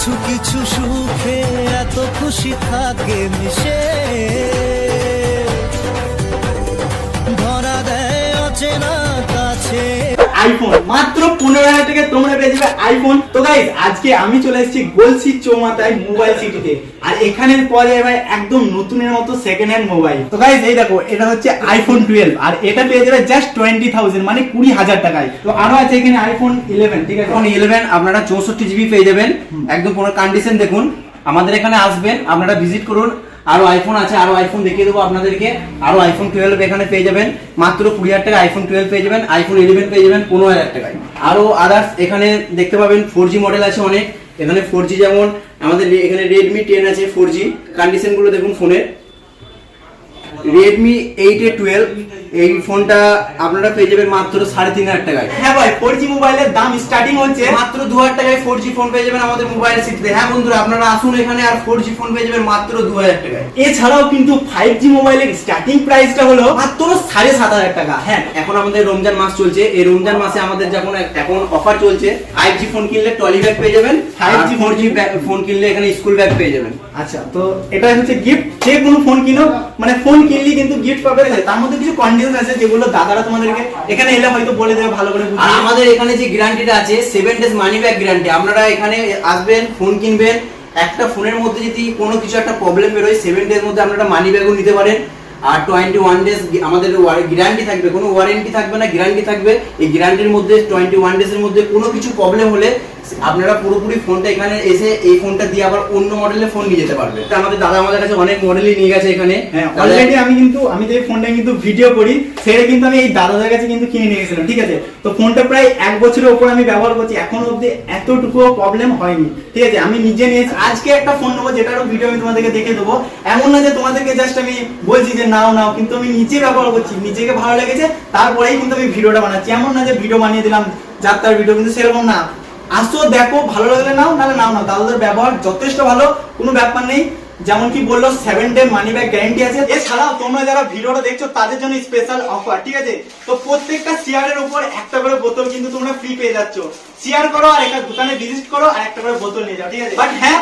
কিছু কিছু সুখে এত খুশি থাকে মিশে, ধরা দেয় অচেনা কাছে। আইফোন মাত্র 15,000 টাকা তোমরা পেয়ে যাবে আইফোন। তো গাইস আজকে আমি চলে এসেছি গলসি চৌমাথায় মোবাইল সিটিতে, আর এখানে পাওয়া যায় ভাই একদম নতুনের মতো সেকেন্ড হ্যান্ড মোবাইল। তো গাইস এই দেখো, এটা হচ্ছে আইফোন 12 আর এটা পেয়ে যাবে জাস্ট 20,000 মানে 20,000 টাকায়। তো আরো আছে এখানে আইফোন 11, ঠিক আছে? আইফোন 11 আপনারা 64 জিবি পেয়ে যাবেন, একদম পুরো কন্ডিশন দেখুন। আমাদের এখানে আসবেন, আপনারা ভিজিট করুন। আরো আইফোন আছে, আরো আইফোন দেখিয়ে দেবো আপনাদেরকে। আরো আইফোন 12 এখানে পেয়ে যাবেন মাত্র 20,000 টাকা। আইফোন 12 পেয়ে যাবেন, আইফোন 11 পেয়ে যাবেন 15,000 টাকায়। আরো আদার্স এখানে দেখতে পাবেন 4G মডেল আছে অনেক। এখানে 4G যেমন আমাদের এখানে Redmi 10 আছে 4G, কন্ডিশন গুলো দেখুন ফোনের। Redmi 8A12 এই ফোনটা আপনারা পেয়ে যাবেন মাত্র 3,500 টাকায়। হ্যাঁ ভাই, 4G মোবাইলের দাম স্টার্টিং হচ্ছে মাত্র 2,000 টাকায় 4G ফোন পেয়ে যাবেন আমাদের মোবাইল সিটিতে। হ্যাঁ বন্ধুরা, আপনারা আসুন এখানে, আর 4G ফোন পেয়ে যাবেন মাত্র 2,000 টাকায়। এছাড়াও কিন্তু 5G মোবাইলের স্টার্টিং প্রাইসটা হলো মাত্র 7,500 টাকা। হ্যাঁ, এখন আমাদের রমজান মাস চলছে, এই রমজান মাসে আমাদের যখন এখন অফার চলছে, 5G ফোন কিনলে ট্রলি ব্যাগ পেয়ে যাবেন, 5G 4G ফোন কিনলে এখানে স্কুল ব্যাগ পেয়ে যাবেন। আচ্ছা, তো এটা হচ্ছে গিফট। যে কোনো ফোন কিনো, মানে ফোন কিনলে কিন্তু গিফট পাবে। তার মধ্যে কিছু কন্ডিশন আছে যেগুলো দাদারা তোমাদেরকে এখানে এলে হয়তো বলে দেবে ভালো করে। আর আমাদের এখানে যে গ্যারান্টিটা আছে 7 ডেজ মানি ব্যাক গ্যারান্টি। আপনারা এখানে আসবেন, ফোন কিনবেন, একটা ফোনের মধ্যে যদি কোনো কিছু একটা প্রবলেম বেরোয় 7 ডেজ মধ্যে আপনারা মানি ব্যাগও নিতে পারেন। আর 21 ডেজ আমাদের গ্যারান্টি থাকবে, কোনো ওয়ারেন্টি থাকবে না, গ্যারান্টি থাকবে। এই গ্যারান্টির মধ্যে 21 ডেজের মধ্যে কোনো কিছু প্রবলেম হলে আপনারা পুরোপুরি ফোনটা এখানে এসে এই ফোনটা দিয়ে আবার অন্য মডেলের ফোন নিয়ে যেতে পারবে। আমাদের দাদা আমাদের কাছে অনেক মডেলই নিয়ে গেছে এখানে। হ্যাঁ, অলরেডি আমি যে ফোনটা কিন্তু ভিডিও করি সেটা কিন্তু আমি এই দাদাদের কাছে কিন্তু কিনে নিয়ে গেছিলাম, ঠিক আছে? তো ফোনটা প্রায় 1 বছরের উপর আমি ব্যবহার করছি, এখনো অবধি এতটুকু প্রবলেম হয়নি, ঠিক আছে? আমি নিজে নিয়েছি। আজকে একটা ফোন নেবো যেটারও ভিডিও আমি তোমাদেরকে দেখে দেবো। এমন না যে তোমাদেরকে জাস্ট আমি বলছি যে নাও নাও, কিন্তু আমি নিজে ব্যবহার করছি, নিজেকে ভালো লেগেছে তারপরেই কিন্তু আমি ভিডিওটা বানাচ্ছি। এমন না যে ভিডিও বানিয়ে দিলাম যাত্রার ভিডিও, কিন্তু সেরকম না। আসো, দেখো, ভালো লাগলে নাও, নাহলে নাও না। দাদাদের ব্যবহার যথেষ্ট ভালো, কোনো ব্যাপার নেই। যেমন কি বললো 7 ডে মানি ব্যাক গ্যারান্টি আছে। এছাড়াও তোমরা যারা ভিডিওটা দেখছো তাদের জন্য স্পেশাল অফার, ঠিক আছে? তো প্রত্যেকটা শেয়ারের উপর একটা করে বোতল কিন্তু তোমরা ফ্রি পেয়ে যাচ্ছ। শেয়ার করো আর একটা দোকানে ভিজিট করো আর একটা করে বোতল নিয়ে যাও, ঠিক আছে? বাট হ্যাঁ,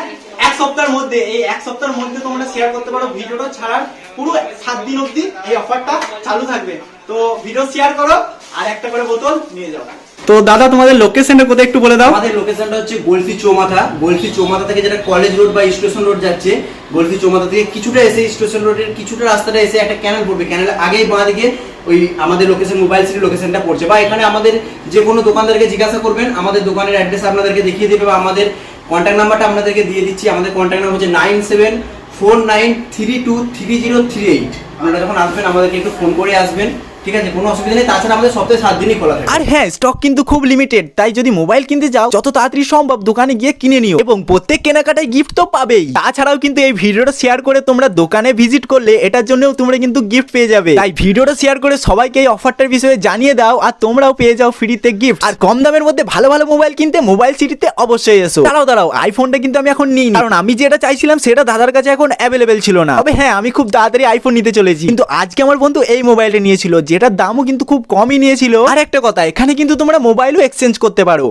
এক সপ্তাহের মধ্যে, এই 1 সপ্তাহের মধ্যে তোমরা শেয়ার করতে পারো। ভিডিওটা ছাড়ার পুরো 7 দিন অবধি এই অফারটা চালু থাকবে। তো ভিডিও শেয়ার করো আর একটা করে বোতল নিয়ে যাও। তো দাদা, তোমাদের লোকেশনটা কোথায় একটু বলে দাও। আমাদের লোকেশনটা হচ্ছে গলসি চৌমাথা। গলসি চৌমাথা থেকে যেটা কলেজ রোড বা স্টেশন রোড যাচ্ছে, গলসি চৌমাথা থেকে কিছুটা এসে স্টেশন রোডের কিছুটা রাস্তাটা এসে একটা ক্যানেল পড়বে, ক্যানেলের আগেই বাঁ দিকে ওই আমাদের লোকেশন, মোবাইল সিটির লোকেশনটা পড়ছে। বা এখানে আমাদের যে কোনো দোকানদারকে জিজ্ঞাসা করবেন, আমাদের দোকানের অ্যাড্রেস আপনাদেরকে দেখিয়ে দেবে, বা আমাদের কন্ট্যাক্ট নাম্বারটা আপনাদেরকে দিয়ে দিচ্ছি। আমাদের কন্ট্যাক্ট নাম্বার হচ্ছে 9749323038। আপনারা যখন আসবেন আমাদেরকে একটু ফোন করে আসবেন, ঠিক আছে? কোনো অসুবিধা নেই। তাছাড়া আমাদের সপ্তাহে 7 দিনই খোলা থাকে। আর হ্যাঁ, স্টক কিন্তু খুব লিমিটেড, তাই যদি মোবাইল কিনতে যাও যত তাড়াতাড়ি সম্ভব দোকানে গিয়ে কিনে নিও, এবং প্রত্যেক কেনাকাটায় গিফট তো পাবেই। তাছাড়াও কিন্তু এই ভিডিওটা শেয়ার করে তোমরা দোকানে ভিজিট করলে এটার জন্যও তোমরা কিন্তু গিফট পেয়ে যাবে। তাই ভিডিওটা শেয়ার করে সবাইকে এই অফারটার বিষয়ে জানিয়ে দাও, আর তোমরাও পেয়ে যাও ফ্রিতে গিফট। আর কম দামের মধ্যে ভালো ভালো মোবাইল কিনতে মোবাইল সিটিতে অবশ্যই এসো। দাঁড়াও, আইফোনটা কিন্তু আমি এখন নিই, কারণ আমি যেটা চাইছিলাম সেটা দাদার কাছে এখন অ্যাভেলেবেল ছিল না। তবে হ্যাঁ, আমি খুব তাড়াতাড়ি আইফোন নিতে চলেছি। কিন্তু আজকে আমার বন্ধু এই মোবাইলটা নিয়েছিল, যেটার দামও কিন্তু খুব কমই নিয়েছিল। আর একটা কথা, এখানে কিন্তু তোমরা মোবাইলও এক্সচেঞ্জ করতে পারো।